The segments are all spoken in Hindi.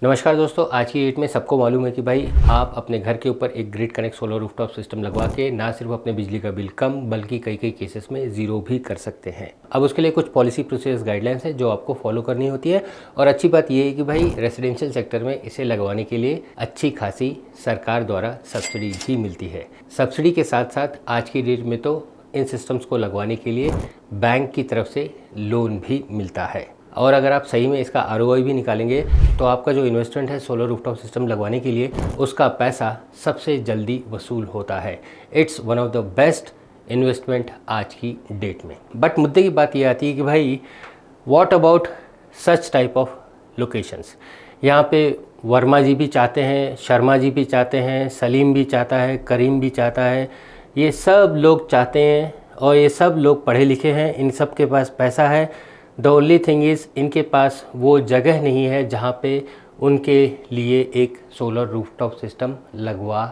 नमस्कार दोस्तों, आज की डेट में सबको मालूम है कि भाई आप अपने घर के ऊपर एक grid connect solar rooftop system लगवा के ना सिर्फ अपने बिजली का बिल कम बल्कि कई कई केसेस में ज़ीरो भी कर सकते हैं। अब उसके लिए कुछ पॉलिसी प्रोसेस गाइडलाइंस है जो आपको फॉलो करनी होती है। और अच्छी बात यह है कि भाई रेजिडेंशियल सेक्टर में इसे लगवाने के लिए अच्छी खासी सरकार द्वारा सब्सिडी भी मिलती है। सब्सिडी के साथ साथ आज की डेट में तो इन सिस्टम्स को लगवाने के लिए बैंक की तरफ से लोन भी मिलता है। और अगर आप सही में इसका ROI भी निकालेंगे तो आपका जो इन्वेस्टमेंट है सोलर रूफटॉप सिस्टम लगवाने के लिए उसका पैसा सबसे जल्दी वसूल होता है। It's one of the best investment आज की डेट में। बट मुद्दे की बात ये आती है कि भाई what about such type of locations. यहाँ पे वर्मा जी भी चाहते हैं, शर्मा जी भी चाहते हैं, सलीम भी चाहता है, करीम भी चाहता है, ये सब लोग चाहते हैं और ये सब लोग पढ़े लिखे हैं, इन सब के पास पैसा है। द ओनली थिंग इज़ इनके पास वो जगह नहीं है जहाँ पे उनके लिए एक सोलर रूफटॉप सिस्टम लगवा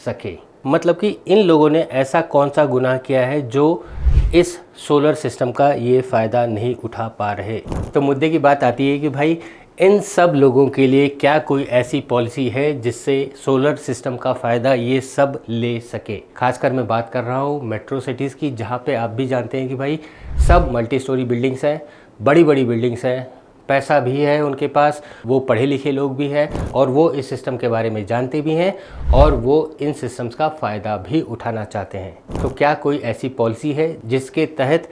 सके। मतलब कि इन लोगों ने ऐसा कौन सा गुनाह किया है जो इस सोलर सिस्टम का ये फ़ायदा नहीं उठा पा रहे। तो मुद्दे की बात आती है कि भाई इन सब लोगों के लिए क्या कोई ऐसी पॉलिसी है जिससे सोलर सिस्टम का फ़ायदा ये सब ले सके। खासकर मैं बात कर रहा हूँ मेट्रो सिटीज़ की, जहाँ पे आप भी जानते हैं कि भाई सब मल्टी स्टोरी बिल्डिंग्स हैं, बड़ी बड़ी बिल्डिंग्स हैं, पैसा भी है उनके पास, वो पढ़े लिखे लोग भी हैं और वो इस सिस्टम के बारे में जानते भी हैं और वो इन सिस्टम्स का फ़ायदा भी उठाना चाहते हैं। तो क्या कोई ऐसी पॉलिसी है जिसके तहत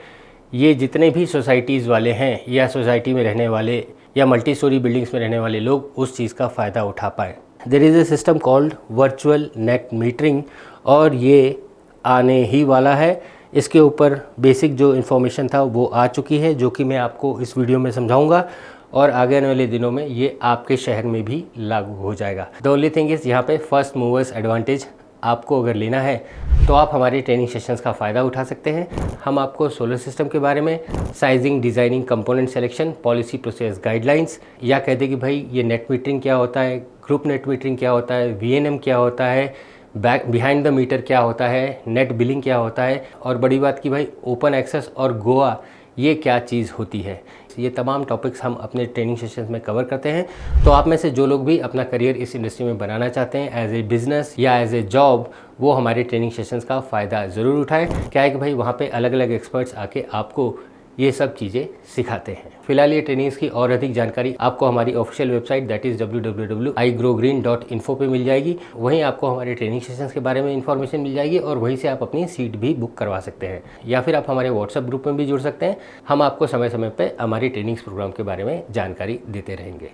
ये जितने भी सोसाइटीज़ वाले हैं या सोसाइटी में रहने वाले या मल्टी स्टोरी बिल्डिंग्स में रहने वाले लोग उस चीज़ का फ़ायदा उठा पाएँ। There is a system called virtual net metering और ये आने ही वाला है। इसके ऊपर बेसिक जो इन्फॉर्मेशन था वो आ चुकी है जो कि मैं आपको इस वीडियो में समझाऊंगा और आगे आने वाले दिनों में ये आपके शहर में भी लागू हो जाएगा। द ओनली थिंग इज़ यहाँ पे फर्स्ट मूवर्स एडवांटेज आपको अगर लेना है तो आप हमारे ट्रेनिंग सेशंस का फ़ायदा उठा सकते हैं। हम आपको सोलर सिस्टम के बारे में sizing, designing, component selection, policy process guidelines, या कहते कि भाई ये नेट मीटरिंग क्या होता है, ग्रुप नेट मीटरिंग क्या होता है, VNM क्या होता है, बिहाइंड द मीटर क्या होता है, नेट बिलिंग क्या होता है और बड़ी बात की भाई ओपन एक्सेस और गोआ ये क्या चीज़ होती है। ये तमाम टॉपिक्स हम अपने ट्रेनिंग सेशंस में कवर करते हैं। तो आप में से जो लोग भी अपना करियर इस इंडस्ट्री में बनाना चाहते हैं एज ए बिज़नेस या एज ए जॉब, वो हमारे ट्रेनिंग सेशंस का फ़ायदा ज़रूर उठाएं। क्या है कि भाई वहाँ पे अलग अलग एक्सपर्ट्स आके आपको ये सब चीज़ें सिखाते हैं। फिलहाल ये ट्रेनिंग्स की और अधिक जानकारी आपको हमारी official website that is www.igrowgreen.info पे मिल जाएगी। वहीं आपको हमारे ट्रेनिंग सेशंस के बारे में इंफॉर्मेशन मिल जाएगी और वहीं से आप अपनी सीट भी बुक करवा सकते हैं या फिर आप हमारे व्हाट्सएप ग्रुप में भी जुड़ सकते हैं। हम आपको समय समय पर हमारी ट्रेनिंग्स प्रोग्राम के बारे में जानकारी देते रहेंगे।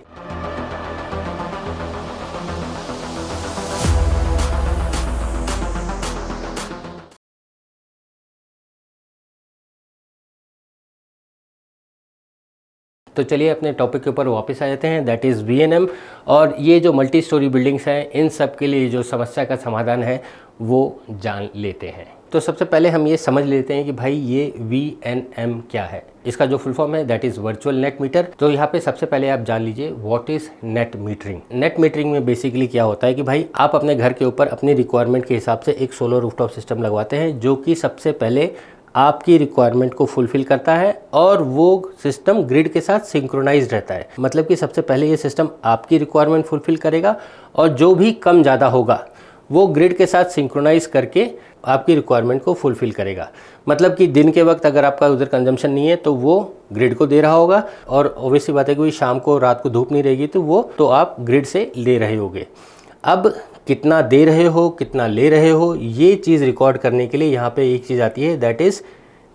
तो चलिए अपने टॉपिक के ऊपर वापस आ जाते हैं, दैट इज़ VNM। और ये जो मल्टी स्टोरी बिल्डिंग्स हैं इन सब के लिए जो समस्या का समाधान है वो जान लेते हैं। तो सबसे पहले हम ये समझ लेते हैं कि भाई ये VNM क्या है। इसका जो फुल फॉर्म है that is virtual net metre. तो यहाँ पे सबसे पहले आप जान लीजिए what is net metering. Net metering में बेसिकली क्या होता है कि भाई आप अपने घर के ऊपर अपनी रिक्वायरमेंट के हिसाब से एक सोलर रूफटॉप सिस्टम लगवाते हैं जो कि सबसे पहले आपकी रिक्वायरमेंट को फुलफ़िल करता है और वो सिस्टम ग्रिड के साथ सिंक्रोनाइज्ड रहता है। मतलब कि सबसे पहले ये सिस्टम आपकी रिक्वायरमेंट फुलफ़िल करेगा और जो भी कम ज़्यादा होगा वो ग्रिड के साथ सिंक्रोनाइज करके आपकी रिक्वायरमेंट को फुलफ़िल करेगा। मतलब कि दिन के वक्त अगर आपका उधर कंजम्पशन नहीं है तो वो ग्रिड को दे रहा होगा और ऑब्वियसली बात है कि शाम को रात को धूप नहीं रहेगी तो वो तो आप ग्रिड से ले रहे होगे। अब कितना दे रहे हो, कितना ले रहे हो, ये चीज़ रिकॉर्ड करने के लिए यहाँ पे एक चीज़ आती है that is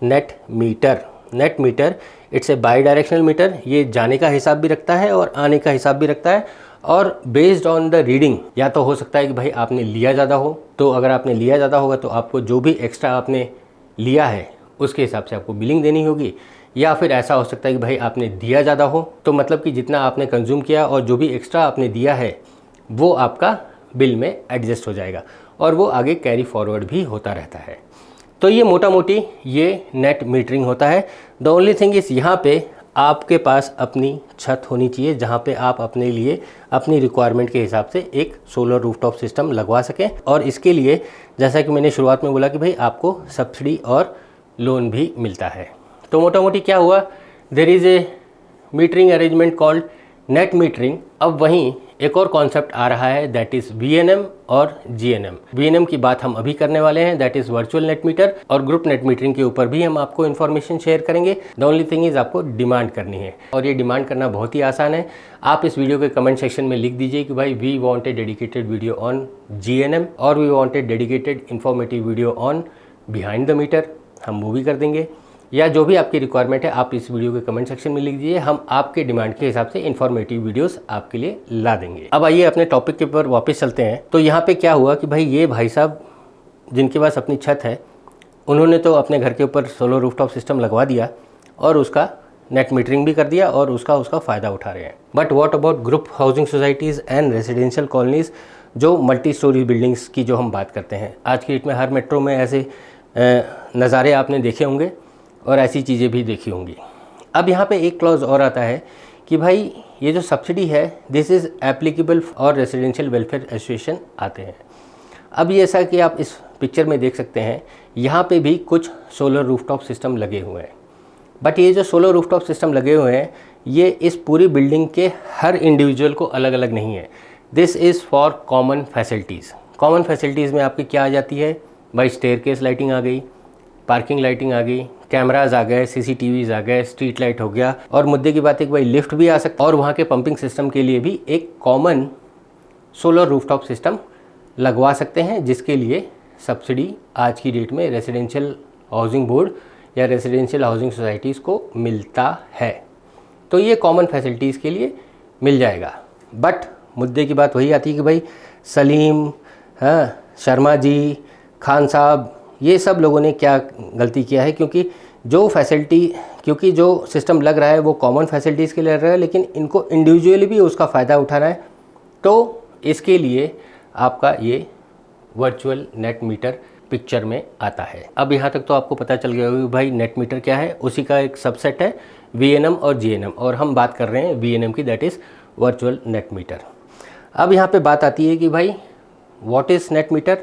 net meter. Net meter it's a bidirectional meter. ये जाने का हिसाब भी रखता है और आने का हिसाब भी रखता है और बेस्ड ऑन द रीडिंग या तो हो सकता है कि भाई आपने लिया ज़्यादा हो, तो अगर आपने लिया ज़्यादा होगा तो आपको जो भी एक्स्ट्रा आपने लिया है उसके हिसाब से आपको बिलिंग देनी होगी, या फिर ऐसा हो सकता है कि भाई आपने दिया ज़्यादा हो तो मतलब कि जितना आपने कंज्यूम किया और जो भी एक्स्ट्रा आपने दिया है वो आपका बिल में एडजस्ट हो जाएगा और वो आगे कैरी फॉरवर्ड भी होता रहता है। तो ये मोटा मोटी ये नेट मीटरिंग होता है। द ओनली थिंग इज़ यहाँ पे आपके पास अपनी छत होनी चाहिए जहाँ पे आप अपने लिए अपनी रिक्वायरमेंट के हिसाब से एक सोलर रूफटॉप सिस्टम लगवा सकें। और इसके लिए जैसा कि मैंने शुरुआत में बोला कि भाई आपको सब्सिडी और लोन भी मिलता है। तो मोटा मोटी क्या हुआ, there is a metering arrangement called net metering. अब वहीं एक और कॉन्सेप्ट आ रहा है दैट इज़ VNM और GNM। VNM की बात हम अभी करने वाले हैं, that is virtual net metre, और ग्रुप नेट मीटरिंग के ऊपर भी हम आपको इन्फॉर्मेशन शेयर करेंगे। द ओनली थिंग इज़ आपको डिमांड करनी है, और ये डिमांड करना बहुत ही आसान है। आप इस वीडियो के कमेंट सेक्शन में लिख दीजिए कि भाई we want a dedicated video on GNM और we want a dedicated informative video on behind the meter, हम वो भी कर देंगे। या जो भी आपकी रिक्वायरमेंट है आप इस वीडियो के कमेंट सेक्शन में लिख दीजिए, हम आपके डिमांड के हिसाब से इन्फॉर्मेटिव वीडियोस आपके लिए ला देंगे। अब आइए अपने टॉपिक के ऊपर वापस चलते हैं। तो यहाँ पे क्या हुआ कि भाई ये भाई साहब जिनके पास अपनी छत है, उन्होंने तो अपने घर के ऊपर सोलर रूफटॉप सिस्टम लगवा दिया और उसका नेट मीटरिंग भी कर दिया और उसका फ़ायदा उठा रहे हैं। But what about group housing societies and residential colonies, जो मल्टी स्टोरी बिल्डिंग्स की जो हम बात करते हैं। आज की डेट में हर मेट्रो में ऐसे नज़ारे आपने देखे होंगे और ऐसी चीज़ें भी देखी होंगी। अब यहाँ पे एक क्लॉज और आता है कि भाई ये जो सब्सिडी है दिस इज़ एप्लीकेबल और रेजिडेंशियल वेलफेयर एसोसिएशन आते हैं। अब ये ऐसा कि आप इस पिक्चर में देख सकते हैं, यहाँ पे भी कुछ सोलर रूफटॉप सिस्टम लगे हुए हैं। बट ये जो सोलर रूफटॉप सिस्टम लगे हुए हैं ये इस पूरी बिल्डिंग के हर इंडिविजुअल को अलग अलग नहीं है। This is for common facilities. Common facilities में आपकी क्या आ जाती है भाई, स्टेयरकेस लाइटिंग आ गई, पार्किंग लाइटिंग आ गई, कैमराज आ गए, CCTVs आ गए, स्ट्रीट लाइट हो गया, और मुद्दे की बात है कि भाई लिफ्ट भी आ सकता है। और वहाँ के पंपिंग सिस्टम के लिए भी एक कॉमन सोलर रूफटॉप सिस्टम लगवा सकते हैं, जिसके लिए सब्सिडी आज की डेट में रेजिडेंशियल हाउसिंग बोर्ड या रेजिडेंशियल हाउसिंग सोसाइटीज़ को मिलता है। तो ये कॉमन फैसिलिटीज़ के लिए मिल जाएगा। बट मुद्दे की बात वही आती है कि भाई सलीम, हाँ, शर्मा जी, खान साहब, ये सब लोगों ने क्या गलती किया है, क्योंकि जो सिस्टम लग रहा है वो कॉमन फैसिलिटीज़ के लिए लग रहा है, लेकिन इनको इंडिविजुअली भी उसका फ़ायदा उठाना है। तो इसके लिए आपका ये वर्चुअल नेट मीटर पिक्चर में आता है। अब यहाँ तक तो आपको पता चल गया होगा कि भाई नेट मीटर क्या है, उसी का एक सबसेट है VNM और GNM, और हम बात कर रहे हैं VNM की, that is virtual net metre. अब यहाँ पे बात आती है कि भाई what is net metre,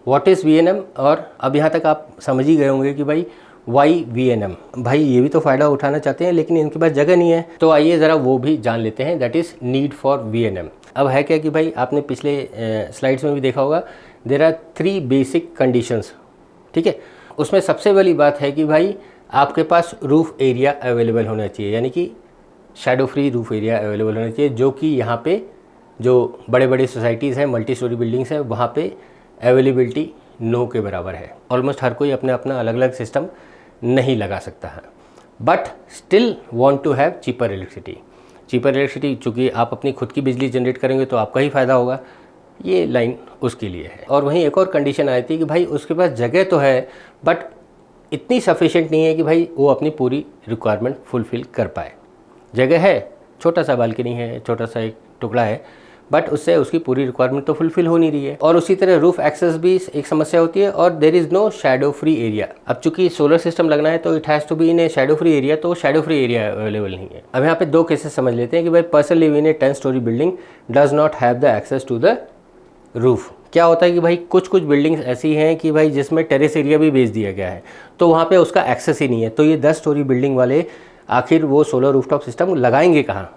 what is VNM, और अब यहाँ तक आप समझ ही गए होंगे कि भाई वाई VNM। भाई ये भी तो फ़ायदा उठाना चाहते हैं लेकिन इनके पास जगह नहीं है, तो आइए ज़रा वो भी जान लेते हैं, that is need for VNM। अब है क्या कि भाई आपने पिछले स्लाइड्स में भी देखा होगा, देयर आर 3 बेसिक कंडीशंस, ठीक है। उसमें सबसे बड़ी बात है कि भाई आपके पास रूफ एरिया अवेलेबल होना चाहिए, यानी कि shadow free roof area available होना चाहिए, जो कि यहाँ पे जो बड़े बड़े सोसाइटीज़ हैं, मल्टी स्टोरी बिल्डिंग्स हैं, वहाँ पे अवेलेबिलिटी नो के बराबर है। ऑलमोस्ट हर कोई अपने अपना अलग अलग सिस्टम नहीं लगा सकता है, but still want to have cheaper electricity. Cheaper electricity, चूँकि आप अपनी खुद की बिजली जनरेट करेंगे तो आपका ही फ़ायदा होगा, ये लाइन उसके लिए है। और वहीं एक और कंडीशन आई थी कि भाई उसके पास जगह तो है बट इतनी सफिशिएंट नहीं है कि भाई वो अपनी पूरी रिक्वायरमेंट फुलफ़िल कर पाए। जगह है, छोटा सा बालकनी है, छोटा सा एक टुकड़ा है, बट उससे उसकी पूरी रिक्वायरमेंट तो फुलफिल हो नहीं रही है। और उसी तरह रूफ एक्सेस भी एक समस्या होती है, और there is no shadow free area. अब चूंकि सोलर सिस्टम लगना है तो it has to be in a shadow free area, तो शैडो फ्री एरिया अवेलेबल नहीं है। अब यहाँ पे 2 केसेस समझ लेते हैं कि भाई person live in a 10 story building does not have the access to the roof. क्या होता है कि भाई कुछ बिल्डिंग्स ऐसी हैं कि भाई जिसमें टेरेस एरिया भी बेच दिया गया है, तो वहाँ पे उसका एक्सेस ही नहीं है। तो ये 10 स्टोरी बिल्डिंग वाले आखिर वो सोलर रूफटॉप सिस्टम लगाएंगे कहाँ?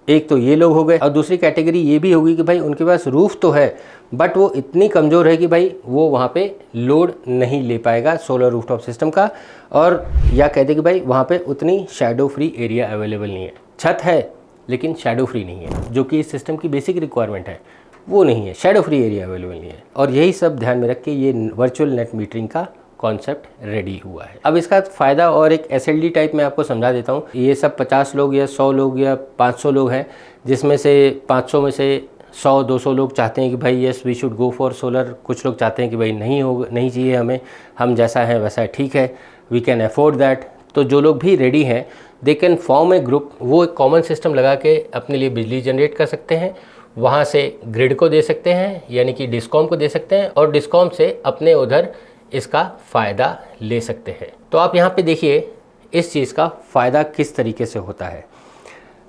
एक तो ये लोग हो गए, और दूसरी कैटेगरी ये भी होगी कि भाई उनके पास रूफ तो है बट वो इतनी कमज़ोर है कि भाई वो वहाँ पे लोड नहीं ले पाएगा सोलर रूफटॉप सिस्टम का, और या कहते कि भाई वहाँ पे उतनी शैडो फ्री एरिया अवेलेबल नहीं है। छत है लेकिन शैडो फ्री नहीं है, जो कि इस सिस्टम की बेसिक रिक्वायरमेंट है वो नहीं है, शैडो फ्री एरिया अवेलेबल नहीं है। और यही सब ध्यान में रख के ये वर्चुअल नेट मीटरिंग का कॉन्सेप्ट रेडी हुआ है। अब इसका फ़ायदा और एक SLD टाइप में आपको समझा देता हूँ। ये सब 50 लोग या 100 लोग या 500 लोग हैं, जिसमें से 500 में से 100-200 लोग चाहते हैं कि भाई yes we should go for solar. कुछ लोग चाहते हैं कि भाई नहीं चाहिए हमें, हम जैसा है वैसा ठीक है, वी कैन अफोर्ड दैट। तो जो लोग भी रेडी हैं they can form A group, वो एक कॉमन सिस्टम लगा के अपने लिए बिजली जनरेट कर सकते हैं, वहाँ से ग्रिड को दे सकते हैं यानी कि डिस्कॉम को दे सकते हैं, और डिस्कॉम से अपने उधर इसका फ़ायदा ले सकते हैं। तो आप यहाँ पे देखिए इस चीज़ का फ़ायदा किस तरीके से होता है।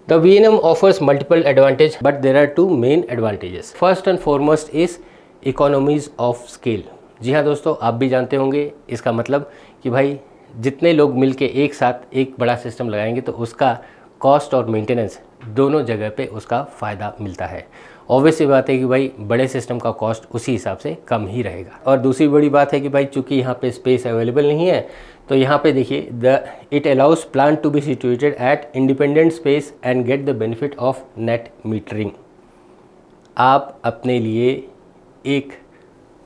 द VNM offers multiple advantage but there are 2 main advantages. First and foremost is economies of scale. जी हाँ दोस्तों, आप भी जानते होंगे इसका मतलब कि भाई जितने लोग मिलके एक साथ एक बड़ा सिस्टम लगाएंगे तो उसका कॉस्ट और मेंटेनेंस दोनों जगह पे उसका फ़ायदा मिलता है। ऑब्वियस सी बात है कि भाई बड़े सिस्टम का कॉस्ट उसी हिसाब से कम ही रहेगा। और दूसरी बड़ी बात है कि भाई चूँकि यहाँ पे स्पेस अवेलेबल नहीं है, तो यहाँ पे देखिए it allows plant to be situated at independent space and get the benefit of net metering. आप अपने लिए एक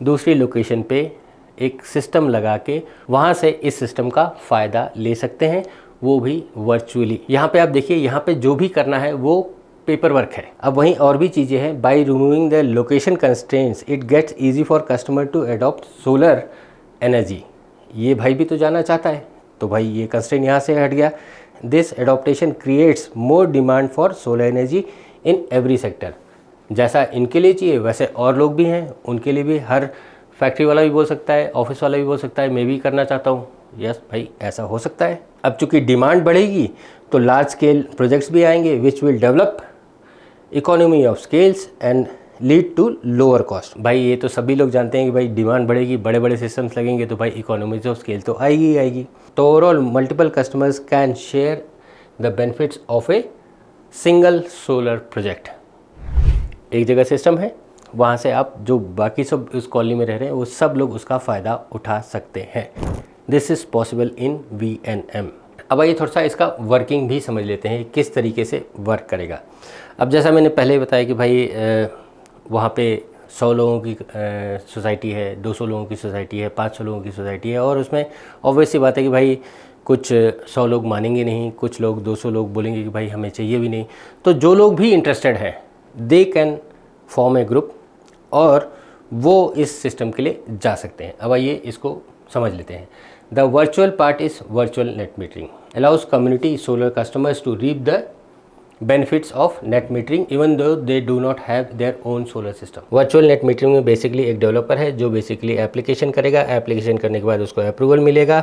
दूसरी लोकेशन पे एक सिस्टम लगा के वहाँ से इस सिस्टम का फ़ायदा ले सकते हैं, वो भी वर्चुअली। यहाँ पे आप देखिए, यहाँ पे जो भी करना है वो पेपर वर्क है। अब वहीं और भी चीज़ें हैं। By removing the location constraints it gets easy for customer to adopt solar energy. ये भाई भी तो जाना चाहता है, तो भाई ये कंस्ट्रेंट यहाँ से हट गया। This adaptation creates more demand for solar energy in every sector. जैसा इनके लिए चाहिए वैसे और लोग भी हैं, उनके लिए भी। हर फैक्ट्री वाला भी बोल सकता है, ऑफिस वाला भी बोल सकता है मैं भी करना चाहता हूँ। यस भाई, ऐसा हो सकता है। अब चूंकि डिमांड बढ़ेगी तो लार्ज स्केल प्रोजेक्ट्स भी आएंगे which will develop economy of scales and lead to lower cost. भाई ये तो सभी लोग जानते हैं कि भाई डिमांड बढ़ेगी, बड़े बड़े सिस्टम्स लगेंगे तो भाई इकोनॉमीज ऑफ स्केल तो आएगी ही आएगी। तो overall multiple customers can share the benefits of a single solar project. एक जगह सिस्टम है, वहाँ से आप जो बाकी सब उस कॉलोनी में रह रहे हैं वो सब लोग उसका फ़ायदा उठा सकते हैं। This is possible in VNM। अब आइए थोड़ा सा इसका वर्किंग भी समझ लेते हैं, किस तरीके से वर्क करेगा। अब जैसा मैंने पहले बताया कि भाई वहाँ पे 100 लोगों की सोसाइटी है, 200 लोगों की सोसाइटी है, 500 लोगों की सोसाइटी है, और उसमें ऑब्वियस सी बात है कि भाई कुछ 100 लोग मानेंगे नहीं, कुछ लोग 200 लोग बोलेंगे कि भाई हमें चाहिए भी नहीं। तो जो लोग भी इंटरेस्टेड हैं they can form A group और वो इस सिस्टम के लिए जा सकते हैं। अब आइए इसको समझ लेते हैं। The virtual part is virtual net metering allows community solar customers to reap the benefits of net metering even though they do not have their own solar system. Virtual net metering में बेसिकली एक डेवलपर है जो बेसिकली एप्लीकेशन करेगा, एप्लीकेशन करने के बाद उसको अप्रूवल मिलेगा,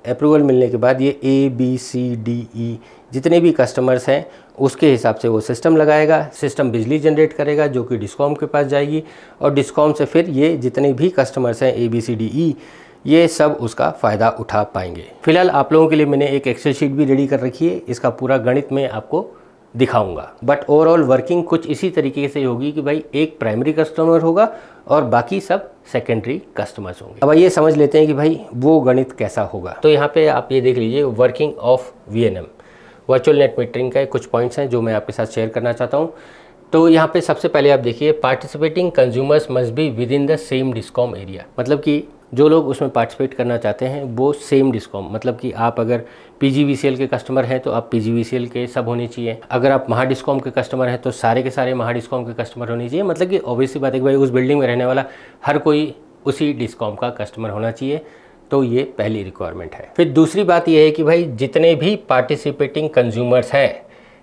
अप्रूवल मिलने के बाद ये ABCDE जितने भी कस्टमर्स हैं उसके हिसाब से वो सिस्टम लगाएगा, सिस्टम बिजली जनरेट करेगा जो कि डिस्कॉम के पास जाएगी, और डिस्कॉम से फिर ये जितने भी कस्टमर्स हैं ABCDE ये सब उसका फ़ायदा उठा पाएंगे। फिलहाल आप लोगों के लिए मैंने एक एक्सेल शीट भी रेडी कर रखी है, इसका पूरा गणित मैं आपको दिखाऊंगा। बट ओवरऑल वर्किंग कुछ इसी तरीके से होगी कि भाई एक प्राइमरी कस्टमर होगा और बाकी सब सेकेंडरी कस्टमर्स होंगे। अब आइए समझ लेते हैं कि भाई वो गणित कैसा होगा। तो यहाँ पे आप ये देख लीजिए working of VNM virtual net metering का कुछ पॉइंट्स हैं जो मैं आपके साथ शेयर करना चाहता हूँ। तो यहाँ पे सबसे पहले आप देखिए participating consumers must be with in the same discom area. मतलब कि जो लोग उसमें पार्टिसिपेट करना चाहते हैं वो सेम डिस्कॉम, मतलब कि आप अगर PGVCL के कस्टमर हैं तो आप PGVCL के सब होने चाहिए, अगर आप महा डिस्कॉम के कस्टमर हैं तो सारे के सारे महा डिस्कॉम के कस्टमर होने चाहिए। मतलब कि ऑब्वियसली बात है कि भाई उस बिल्डिंग में रहने वाला हर कोई उसी डिस्कॉम का कस्टमर होना चाहिए। तो ये पहली रिक्वायरमेंट है। फिर दूसरी बात यह है कि भाई जितने भी पार्टिसिपेटिंग कंज्यूमर्स हैं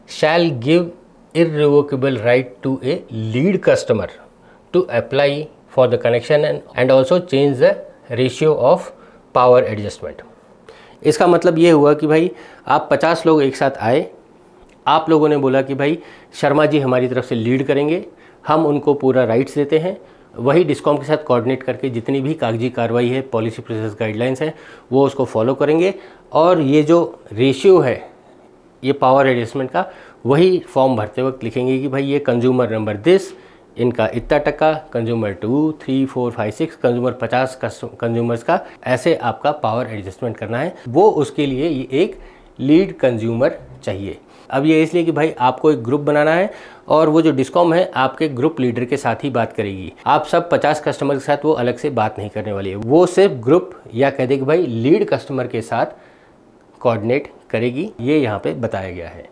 shall give irrevocable right to a lead customer to apply for the connection and also change the ratio of power adjustment. इसका मतलब ये हुआ कि भाई आप 50 लोग एक साथ आए, आप लोगों ने बोला कि भाई शर्मा जी हमारी तरफ से लीड करेंगे, हम उनको पूरा राइट्स देते हैं, वही डिस्कॉम के साथ कोऑर्डिनेट करके जितनी भी कागजी कार्रवाई है, पॉलिसी प्रोसेस गाइडलाइंस है, वो उसको फॉलो करेंगे, और ये जो रेशियो है ये पावर एडजस्टमेंट का वही फॉर्म भरते वक्त लिखेंगे कि भाई ये कंज्यूमर नंबर दिस, इनका इतना टका, कंज्यूमर 2, 3, 4, 5, 6, कंज्यूमर 50 कंज्यूमर्स का, ऐसे आपका पावर एडजस्टमेंट करना है। वो उसके लिए ये एक लीड कंज्यूमर चाहिए। अब ये इसलिए कि भाई आपको एक ग्रुप बनाना है और वो जो डिस्कॉम है आपके ग्रुप लीडर के साथ ही बात करेगी। आप सब 50 कस्टमर के साथ वो अलग से बात नहीं करने वाली है, वो सिर्फ ग्रुप या कह दे कि भाई लीड कस्टमर के साथ कोऑर्डिनेट करेगी, ये यहाँ पे बताया गया है।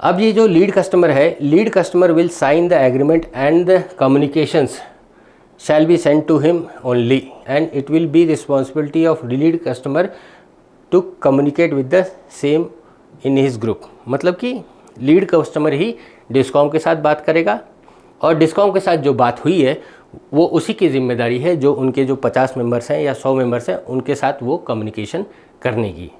अब ये जो लीड कस्टमर है, lead customer will sign the agreement and the communications shall be send to him only and it will be responsibility of lead customer to communicate with the same in his group. मतलब कि लीड कस्टमर ही डिस्कॉम के साथ बात करेगा और डिस्कॉम के साथ जो बात हुई है वो उसी की जिम्मेदारी है जो उनके जो 50 मेंबर्स हैं या 100 मेंबर्स हैं उनके साथ वो कम्युनिकेशन करने की,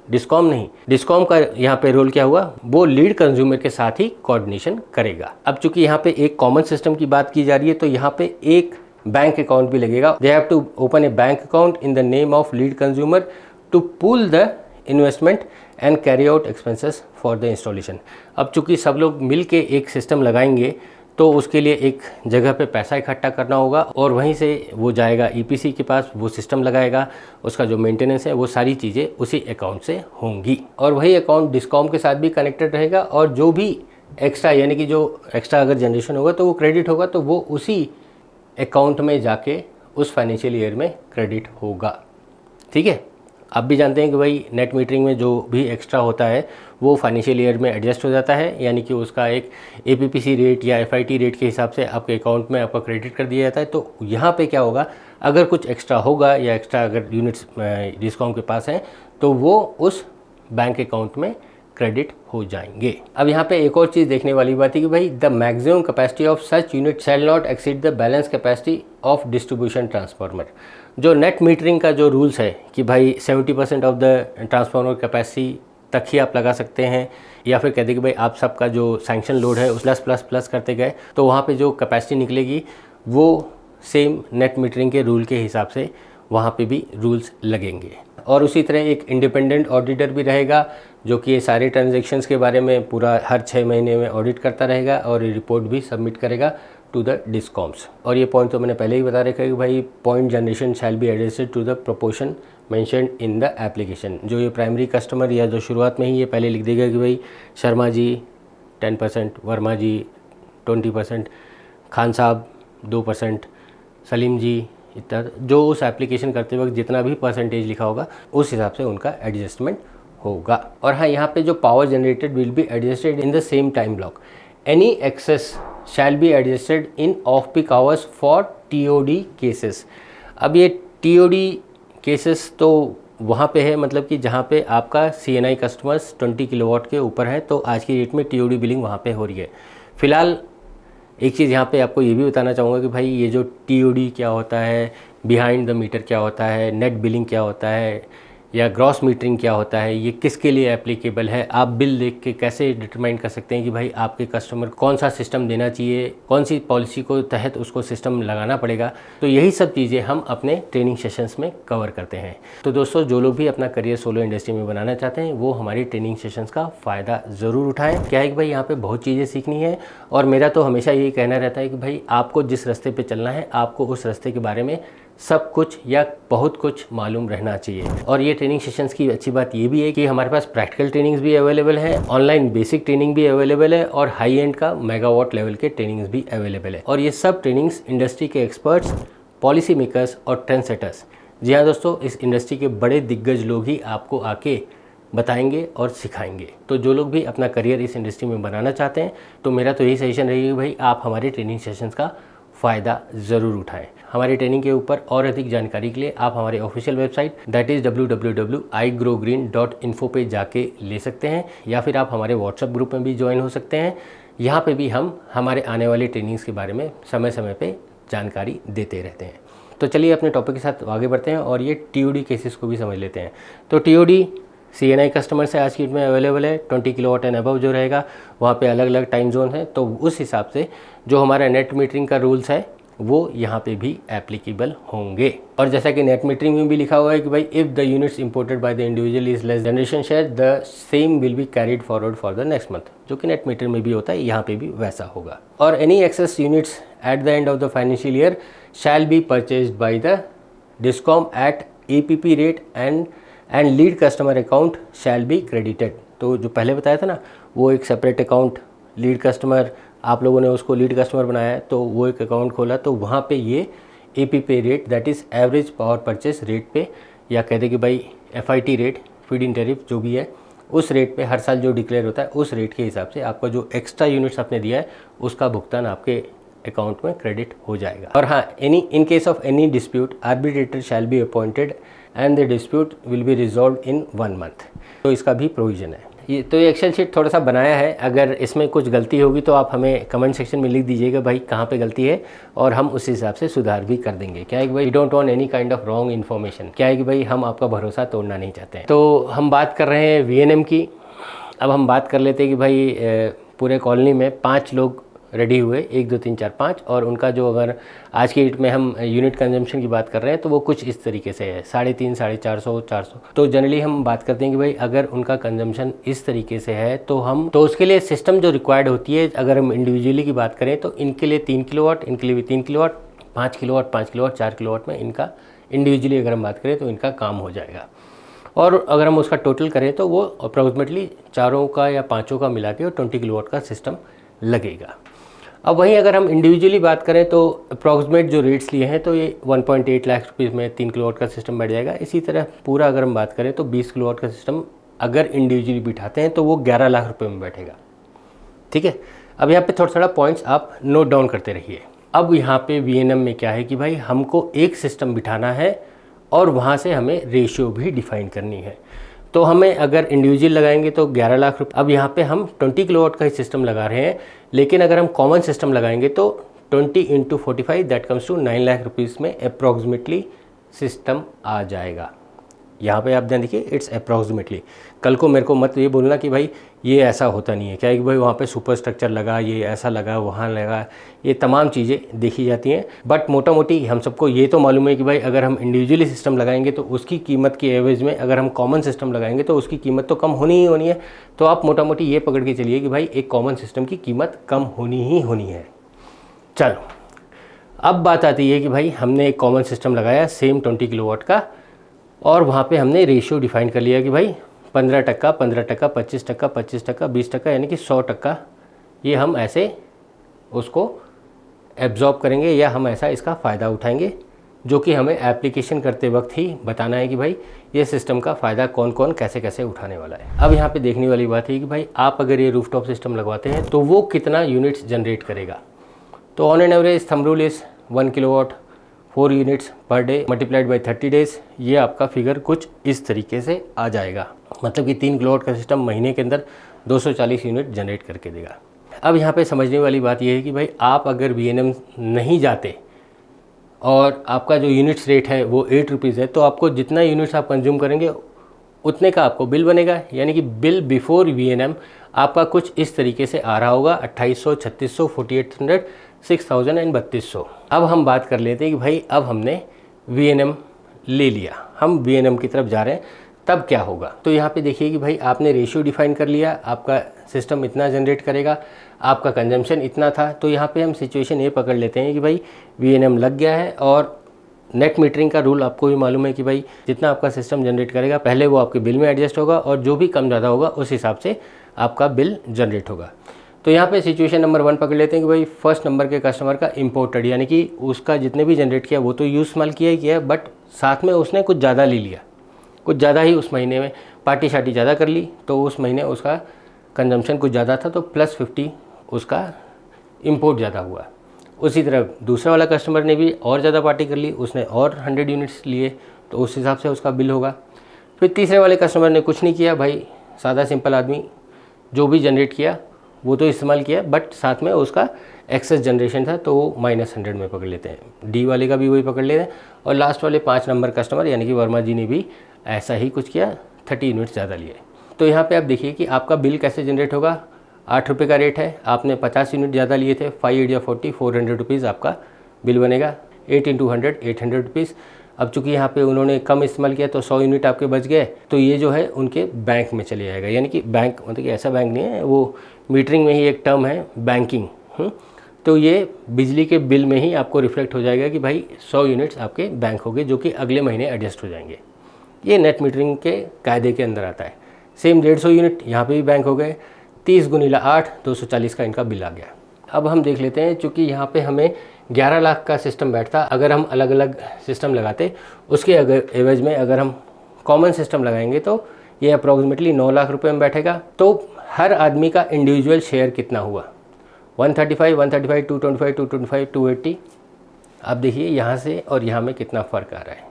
डिस्कॉम नहीं। डिस्कॉम का यहाँ पे रोल क्या हुआ, वो लीड कंज्यूमर के साथ ही कोऑर्डिनेशन करेगा। अब चूंकि यहाँ पे एक कॉमन सिस्टम की बात की जा रही है तो यहाँ पे एक बैंक अकाउंट भी लगेगा। They have to open a bank account in the name of lead consumer to pool the investment and carry out expenses for the installation. अब चूंकि सब लोग मिल के एक सिस्टम लगाएंगे तो उसके लिए एक जगह पे पैसा इकट्ठा करना होगा और वहीं से वो जाएगा ईपीसी के पास, वो सिस्टम लगाएगा, उसका जो मेंटेनेंस है वो सारी चीज़ें उसी अकाउंट से होंगी और वही अकाउंट डिस्कॉम के साथ भी कनेक्टेड रहेगा और जो भी एक्स्ट्रा यानी कि जो एक्स्ट्रा अगर जनरेशन होगा तो वो क्रेडिट होगा तो वो उसी अकाउंट में जाके उस फाइनेंशियल ईयर में क्रेडिट होगा। ठीक है, आप भी जानते हैं कि भाई नेट मीटरिंग में जो भी एक्स्ट्रा होता है वो फाइनेंशियल ईयर में एडजस्ट हो जाता है, यानी कि उसका एक एपीपीसी रेट या एफआईटी रेट के हिसाब से आपके अकाउंट में आपका क्रेडिट कर दिया जाता है। तो यहाँ पे क्या होगा, अगर कुछ एक्स्ट्रा होगा या एक्स्ट्रा अगर यूनिट्स डिस्काउंट के पास हैं तो वो उस बैंक अकाउंट में क्रेडिट हो जाएंगे। अब यहाँ पे एक और चीज़ देखने वाली बात है कि भाई the maximum capacity of such unit shall not exceed the balance capacity of distribution transformer. जो नेट मीटरिंग का जो रूल्स है कि भाई 70% ऑफ द ट्रांसफार्मर कैपेसिटी तक ही आप लगा सकते हैं, या फिर कहते कि भाई आप सबका जो सैंक्शन लोड है उस प्लस प्लस प्लस करते गए तो वहाँ पे जो कैपेसिटी निकलेगी वो सेम नेट मीटरिंग के रूल के हिसाब से वहाँ पे भी रूल्स लगेंगे। और उसी तरह एक इंडिपेंडेंट ऑडिटर भी रहेगा जो कि ये सारे ट्रांजैक्शंस के बारे में पूरा हर 6 महीने में ऑडिट करता रहेगा और ये रिपोर्ट भी सबमिट करेगा टू द डिस्कॉम्स। और ये पॉइंट तो मैंने पहले ही बता रखा है कि भाई point generation shall be adjusted to the proportion mentioned in the application. जो ये प्राइमरी कस्टमर या जो शुरुआत में ही ये पहले लिख देगा कि भाई शर्मा जी 10%, वर्मा जी 20%, खान साहब 2%, सलीम जी इतना, जो उस एप्लीकेशन करते वक्त जितना भी परसेंटेज लिखा होगा उस हिसाब से उनका एडजस्टमेंट होगा। और हाँ, यहाँ पे जो power generated will be adjusted in the same time block. Any excess shall be adjusted in off peak hours for TOD cases. अब ये टीओडी केसेस तो वहाँ पे है, मतलब कि जहाँ पे आपका सीएनआई कस्टमर्स 20 किलोवाट के ऊपर है तो आज की डेट में टीओडी बिलिंग वहाँ पे हो रही है। फिलहाल एक चीज़ यहाँ पे आपको ये भी बताना चाहूँगा कि भाई ये जो टीओडी क्या होता है, बिहाइंड द मीटर क्या होता है, नेट बिलिंग क्या होता है या ग्रॉस मीटरिंग क्या होता है, ये किसके लिए एप्लीकेबल है, आप बिल देख के कैसे डिटरमाइन कर सकते हैं कि भाई आपके कस्टमर कौन सा सिस्टम देना चाहिए, कौन सी पॉलिसी को तहत उसको सिस्टम लगाना पड़ेगा। तो यही सब चीज़ें हम अपने ट्रेनिंग सेशंस में कवर करते हैं। तो दोस्तों, जो लोग भी अपना करियर सोलर इंडस्ट्री में बनाना चाहते हैं वो हमारी ट्रेनिंग सेशंस का फ़ायदा ज़रूर उठाएँ। क्या है कि भाई यहाँ पर बहुत चीज़ें सीखनी है और मेरा तो हमेशा यही कहना रहता है कि भाई आपको जिस रास्ते पर चलना है आपको उस रास्ते के बारे में सब कुछ या बहुत कुछ मालूम रहना चाहिए। और ये ट्रेनिंग सेशंस की अच्छी बात ये भी है कि हमारे पास प्रैक्टिकल ट्रेनिंग्स भी अवेलेबल है, ऑनलाइन बेसिक ट्रेनिंग भी अवेलेबल है और हाई एंड का मेगावाट लेवल के ट्रेनिंग्स भी अवेलेबल है। और ये सब ट्रेनिंग्स इंडस्ट्री के एक्सपर्ट्स, पॉलिसी मेकर्स और ट्रेंड सेटर्स, जी हाँ दोस्तों, इस इंडस्ट्री के बड़े दिग्गज लोग ही आपको आके बताएंगे और सिखाएंगे। तो जो लोग भी अपना करियर इस इंडस्ट्री में बनाना चाहते हैं तो मेरा तो यही सजेशन रहेगी कि भाई आप हमारे ट्रेनिंग सेशंस का फ़ायदा ज़रूर उठाएं। हमारी ट्रेनिंग के ऊपर और अधिक जानकारी के लिए आप हमारे official website that is www.igrowgreen.info पे जाके ले सकते हैं या फिर आप हमारे व्हाट्सएप ग्रुप में भी ज्वाइन हो सकते हैं। यहाँ पे भी हम हमारे आने वाले ट्रेनिंग्स के बारे में समय समय पे जानकारी देते रहते हैं। तो चलिए अपने टॉपिक के साथ आगे बढ़ते हैं और ये टीओडी केसेस को भी समझ लेते हैं। तो टीओडी सीएनआई कस्टमर से आज की डेट में अवेलेबल है। 20 किलोवाट एंड अबव जो रहेगा वहाँ पे अलग अलग टाइम जोन है, तो उस हिसाब से जो हमारा नेट मीटरिंग का रूल्स है वो यहाँ पे भी एप्लीकेबल होंगे। और जैसा कि नेट मीटरिंग में भी लिखा हुआ है कि भाई if the units imported by the individual is less generation share the same will be carried forward for the next month, जो कि नेट मीटर में भी होता है, यहाँ पे भी वैसा होगा। और any excess units at the end of the financial year shall be purchased by the discom at APP rate and lead customer account shall be credited. तो जो पहले बताया था ना, वो एक सेपरेट अकाउंट लीड कस्टमर, आप लोगों ने उसको लीड कस्टमर बनाया तो वो एक अकाउंट खोला, तो वहाँ पे ये APP rate that is average power purchase rate पे, या कहते कि भाई FIT rate, feed in tariff जो भी है, उस रेट पे हर साल जो डिक्लेयर होता है उस रेट के हिसाब से आपका जो एक्स्ट्रा यूनिट्स आपने दिया है उसका भुगतान आपके अकाउंट में क्रेडिट हो जाएगा। और हाँ, in case of any dispute arbitrator shall be appointed and the dispute will be resolve in 1 month. तो इसका भी प्रोविज़न है। ये एक्सेल शीट थोड़ा सा बनाया है, अगर इसमें कुछ गलती होगी तो आप हमें कमेंट सेक्शन में लिख दीजिएगा भाई कहाँ पे गलती है और हम उस हिसाब से सुधार भी कर देंगे। क्या है कि भाई don't want any kind of wrong information, क्या है कि भाई हम आपका भरोसा तोड़ना नहीं चाहते हैं। तो हम बात कर रहे हैं वीएनएम की। अब हम बात कर लेते हैं कि भाई पूरे कॉलोनी में 5 लोग रेडी हुए 1 2 3 4 5, और उनका जो अगर आज की डेट में हम यूनिट कंजम्पशन की बात कर रहे हैं तो वो कुछ इस तरीके से है 350 450 400। तो जनरली हम बात करते हैं कि भाई अगर उनका कंजम्पशन इस तरीके से है तो उसके लिए सिस्टम जो रिक्वायर्ड होती है, अगर हम इंडिविजुअली की बात करें तो इनके लिए 3 किलोवाट, इनके लिए भी 3 किलोवाट, 5 किलोवाट, 5 किलोवाट, 4 किलोवाट में इनका इंडिविजुअली अगर हम बात करें तो इनका काम हो जाएगा। और अगर हम उसका टोटल करें तो वो अप्रॉक्सीमेटली चारों का या पाँचों का मिला के 20 किलोवाट का सिस्टम लगेगा। अब वहीं अगर हम इंडिविजुअली बात करें तो अप्रॉक्सीमेट जो रेट्स लिए हैं तो ये 1.8 लाख रुपीज़ में 3 किलोवाट का सिस्टम बैठ जाएगा। इसी तरह पूरा अगर हम बात करें तो 20 किलोवाट का सिस्टम अगर इंडिविजुअली बिठाते हैं तो वो 11 लाख रुपये में बैठेगा। ठीक है, अब यहाँ पे थोड़ा पॉइंट्स आप नोट डाउन करते रहिए। अब यहाँ पे VNM में क्या है कि भाई हमको एक सिस्टम बिठाना है और वहाँ से हमें रेशियो भी डिफाइन करनी है। तो हमें अगर इंडिविजुअल लगाएंगे तो 11 लाख रुपये। अब यहाँ पे हम 20 किलोवाट का ही सिस्टम लगा रहे हैं, लेकिन अगर हम कॉमन सिस्टम लगाएंगे तो 20 × 45 that comes to 9 lakh rupees में अप्रॉक्सीमेटली सिस्टम आ जाएगा। यहाँ पे आप ध्यान देखिए, इट्स अप्रॉक्सीमेटली। कल को मेरे को मत ये बोलना कि भाई ये ऐसा होता नहीं है, क्या है कि भाई वहाँ पे सुपर स्ट्रक्चर लगा, ये ऐसा लगा, वहाँ लगा, ये तमाम चीज़ें देखी जाती हैं। बट मोटा मोटी हम सबको ये तो मालूम है कि भाई अगर हम इंडिविजुअली सिस्टम लगाएंगे तो उसकी कीमत के एवरेज में अगर हम कॉमन सिस्टम लगाएंगे तो उसकी कीमत तो कम होनी ही होनी है। तो आप मोटा मोटी ये पकड़ के चलिए कि भाई एक कॉमन सिस्टम की कीमत कम होनी ही होनी है। चलो, अब बात आती है कि भाई हमने एक कॉमन सिस्टम लगाया सेम 20 किलोवाट का, और वहाँ पे हमने रेशियो डिफाइन कर लिया कि भाई 15%, 15%, 25%, 25%, 20%, यानी कि 100% ये हम ऐसे उसको एब्जॉर्ब करेंगे या हम ऐसा इसका फ़ायदा उठाएंगे, जो कि हमें एप्लीकेशन करते वक्त ही बताना है कि भाई ये सिस्टम का फ़ायदा कौन कौन कैसे कैसे उठाने वाला है। अब यहाँ पे देखने वाली बात है कि भाई आप अगर ये रूफटॉप सिस्टम लगवाते हैं तो वो कितना यूनिट्स जनरेट करेगा। तो on an average thumb rule is 1 kilowatt 4 units per day multiplied by 30 days. ये आपका फिगर कुछ इस तरीके से आ जाएगा, मतलब कि 3 किलोवाट का सिस्टम महीने के अंदर 240 यूनिट जनरेट करके देगा। अब यहाँ पे समझने वाली बात यह है कि भाई आप अगर VNM नहीं जाते और आपका जो यूनिट्स रेट है वो 8 रुपीज़ है, तो आपको जितना यूनिट्स आप कंज्यूम करेंगे उतने का आपको बिल बनेगा। यानी कि बिल बिफोर VNM आपका कुछ इस तरीके से आ रहा होगा 2800, 3600, 4800, 6000 एंड 3200। अब हम बात कर लेते हैं कि भाई अब हमने VNM ले लिया, हम VNM की तरफ जा रहे हैं, तब क्या होगा। तो यहाँ पे देखिए कि भाई आपने रेशियो डिफाइन कर लिया, आपका सिस्टम इतना जनरेट करेगा, आपका कंजम्पशन इतना था। तो यहाँ पे हम सिचुएशन ये पकड़ लेते हैं कि भाई VNM लग गया है, और नेट मीटरिंग का रूल आपको भी मालूम है कि भाई जितना आपका सिस्टम जनरेट करेगा पहले वो आपके बिल में एडजस्ट होगा, और जो भी कम ज़्यादा होगा उस हिसाब से आपका बिल जनरेट होगा। तो यहाँ पे सिचुएशन नंबर 1 पकड़ लेते हैं कि भाई फर्स्ट नंबर के कस्टमर का इम्पोर्टेड, यानी कि उसका जितने भी जनरेट किया वो तो यूज़ माल किया ही किया, बट साथ में उसने कुछ ज़्यादा ले लिया, कुछ ज़्यादा ही उस महीने में पार्टी शार्टी ज़्यादा कर ली, तो उस महीने उसका कंजम्पशन कुछ ज़्यादा था, तो +50 उसका इम्पोर्ट ज़्यादा हुआ। उसी तरह दूसरा वाला कस्टमर ने भी और ज़्यादा पार्टी कर ली, उसने और 100 यूनिट्स लिए, तो उस हिसाब से उसका बिल होगा। फिर तीसरे वाले कस्टमर ने कुछ नहीं किया, भाई सादा सिंपल आदमी, जो भी जनरेट किया वो तो इस्तेमाल किया, बट साथ में उसका एक्सेस जनरेशन था, तो वो -100 में पकड़ लेते हैं। डी वाले का भी वही पकड़ लेते हैं। और लास्ट वाले 5 नंबर कस्टमर यानी कि वर्मा जी ने भी ऐसा ही कुछ किया, 30 यूनिट्स ज़्यादा लिए। तो यहाँ पे आप देखिए कि आपका बिल कैसे जनरेट होगा। 8 रुपये का रेट है, आपने 50 यूनिट ज़्यादा लिए थे, 5 8 या 40, 400 रुपीज़ आपका बिल बनेगा। 8 × 100 800 रुपीज़। अब चूँकि यहाँ पे उन्होंने कम इस्तेमाल किया तो 100 यूनिट आपके बच गए, तो ये जो है उनके बैंक में चले जाएगा। यानी कि बैंक मतलब कि ऐसा बैंक नहीं है, वो मीटरिंग में ही एक टर्म है बैंकिंग। तो ये बिजली के बिल में ही आपको रिफ्लेक्ट हो जाएगा कि भाई 100 यूनिट्स आपके बैंक हो गए, जो कि अगले महीने एडजस्ट हो जाएंगे। ये नेट मीटरिंग के कायदे के अंदर आता है। सेम 150 यूनिट यहाँ पे भी बैंक हो गए, 30 × 8 240 का इनका बिल आ गया। अब हम देख लेते हैं, चूँकि यहाँ पे हमें 11 लाख का सिस्टम बैठता, अगर हम अलग अलग सिस्टम लगाते उसके एवज में अगर हम कॉमन सिस्टम लगाएंगे तो ये अप्रॉक्सीमेटली 9 लाख रुपए में बैठेगा। तो हर आदमी का इंडिविजुअल शेयर कितना हुआ, 135, 135, 225, 225, 280। आप देखिए यहाँ से और यहाँ में कितना फ़र्क आ रहा है।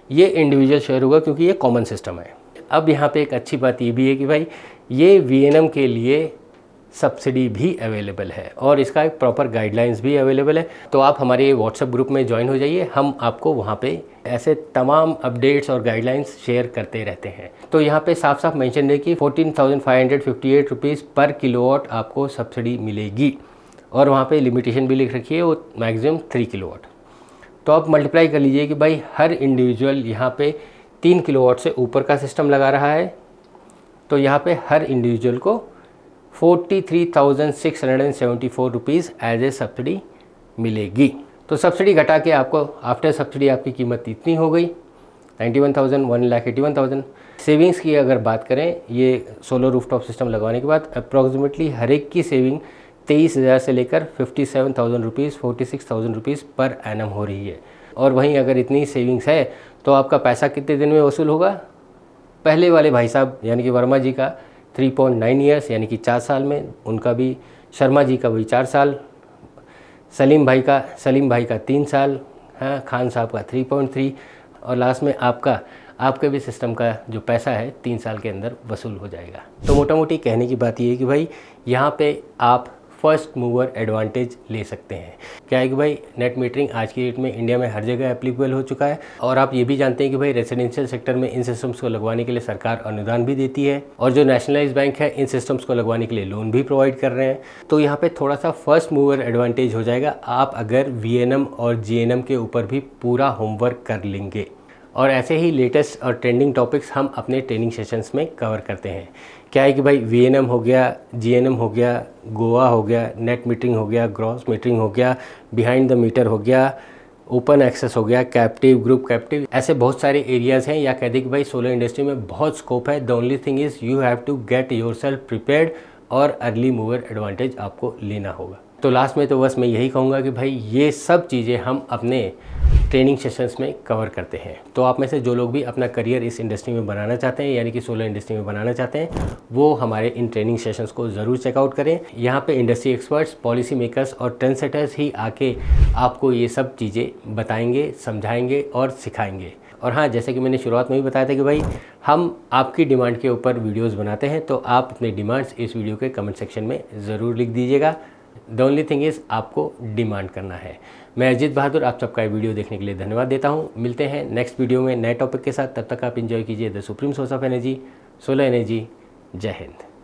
ये इंडिविजुअल शेयर होगा क्योंकि ये कॉमन सिस्टम है। अब यहाँ पे एक अच्छी बात ये भी है कि भाई ये VNM के लिए सब्सिडी भी अवेलेबल है, और इसका एक प्रॉपर गाइडलाइंस भी अवेलेबल है। तो आप हमारे व्हाट्सएप ग्रुप में ज्वाइन हो जाइए, हम आपको वहाँ पे ऐसे तमाम अपडेट्स और गाइडलाइंस शेयर करते रहते हैं। तो यहाँ पे साफ साफ मेंशन है कि 14,558 रुपीज़ पर किलोवाट आपको सब्सिडी मिलेगी। और वहाँ पे लिमिटेशन भी लिख रखी है वो मैक्सिमम 3 किलोवाट। तो आप मल्टीप्लाई कर लीजिए कि भाई हर इंडिविजुअल यहाँ पे 3 किलोवाट से ऊपर का सिस्टम लगा रहा है, तो यहाँ पे हर इंडिविजुअल को 43,674 रुपीज़ एज ए सब्सिडी मिलेगी। तो सब्सिडी घटा के आपको आफ्टर सब्सिडी आपकी कीमत इतनी हो गई 91,000, 1,81,000। सेविंग्स की अगर बात करें ये सोलर रूफटॉप सिस्टम लगवाने के बाद अप्रॉक्सीमेटली हर एक की सेविंग 23,000 से लेकर 57,000 रुपीज़, 46,000 रुपीज़ पर एनम हो रही है। और वहीं अगर इतनी सेविंग्स है तो आपका पैसा कितने दिन में वसूल होगा? पहले वाले भाई साहब यानी कि वर्मा जी का 3.9 ईयर्स यानी कि 4 साल में, उनका भी शर्मा जी का भी 4 साल, सलीम भाई का 3 साल, हाँ, खान साहब का 3.3 और लास्ट में आपके भी सिस्टम का जो पैसा है 3 साल के अंदर वसूल हो जाएगा। तो मोटा मोटी कहने की बात ये है कि भाई यहाँ पे आप फर्स्ट मूवर एडवांटेज ले सकते हैं। क्या है कि भाई नेट मीटरिंग आज की डेट में इंडिया में हर जगह एप्लीकेबल हो चुका है और आप ये भी जानते हैं कि भाई रेजिडेंशियल सेक्टर में इन सिस्टम्स को लगवाने के लिए सरकार अनुदान भी देती है और जो नेशनलाइज्ड बैंक है इन सिस्टम्स को लगवाने के लिए लोन भी प्रोवाइड कर रहे हैं। तो यहाँ पे थोड़ा सा फर्स्ट मूवर एडवांटेज हो जाएगा आप अगर VNM और GNM के ऊपर भी पूरा होमवर्क कर लेंगे। और ऐसे ही लेटेस्ट और ट्रेंडिंग टॉपिक्स हम अपने ट्रेनिंग सेशंस में कवर करते हैं। क्या है कि भाई VNM हो गया, GNM हो गया, गोवा हो गया, नेट मीटरिंग हो गया, ग्रॉस मीटरिंग हो गया, बिहाइंड द मीटर हो गया, ओपन एक्सेस हो गया, कैप्टिव, ग्रुप कैप्टिव, ऐसे बहुत सारे एरियाज़ हैं। या कह दें कि भाई सोलर इंडस्ट्री में बहुत स्कोप है। The only thing is you have to get yourself prepared और अर्ली मूवर एडवांटेज आपको लेना होगा। तो लास्ट में तो बस मैं यही कहूँगा कि भाई ये सब चीज़ें हम अपने ट्रेनिंग सेशंस में कवर करते हैं। तो आप में से जो लोग भी अपना करियर इस इंडस्ट्री में बनाना चाहते हैं यानी कि सोलर इंडस्ट्री में बनाना चाहते हैं वो हमारे इन ट्रेनिंग सेशंस को ज़रूर चेकआउट करें। यहाँ पे इंडस्ट्री एक्सपर्ट्स, पॉलिसी मेकर्स और ट्रेंड सेटर्स ही आके आपको ये सब चीज़ें बताएंगे, समझाएंगे और सिखाएंगे। और हाँ, जैसे कि मैंने शुरुआत में भी बताया था कि भाई हम आपकी डिमांड के ऊपर वीडियोज़ बनाते हैं, तो आप अपने डिमांड्स इस वीडियो के कमेंट सेक्शन में ज़रूर लिख दीजिएगा। द ओनली थिंग इज़ आपको डिमांड करना है। मैं अजीत बहादुर आप सबका वीडियो देखने के लिए धन्यवाद देता हूं। मिलते हैं नेक्स्ट वीडियो में नए टॉपिक के साथ। तब तक आप एंजॉय कीजिए the supreme source of energy, solar energy. जय हिंद।